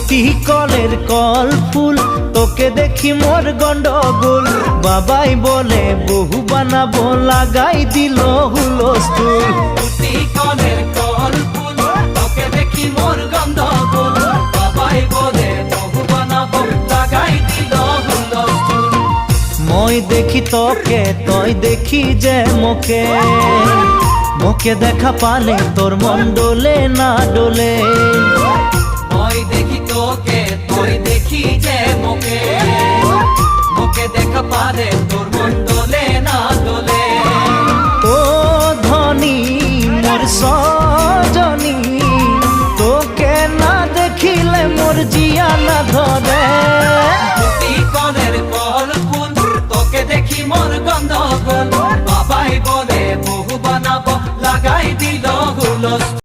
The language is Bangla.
দুটি কলের কল ফুল, তোকে দেখি মোর গন্ডগোল। বাবাই বলে বহু বানাবো, লাগাই দিল হুলস্থুল। দুটি কলের কল ফুল, তোকে দেখি মোর গন্ডগোল। বাবাই বলে বহু বানাবো, লাগাই দিল হুলস্থুল। মই দেখি তোকে, তই দেখি যে মোকে, মোকে দেখা পালে তোর মন ডোলে না ডোলে। মই দেখি তোকে, তুই দেখি যে মোকে, মোকে দেখা পারে তোর মন দোলে না দোলে। ও ধনী মোর সজনী, তোকে না দেখিলে মোর জিয়া না ধরে। দুটি কলের কল ফুল, তোকে দেখি মোর গন্ডগোল। বাবাই বলে বহু বানাবো, লাগাই দিল হুলস্থুল।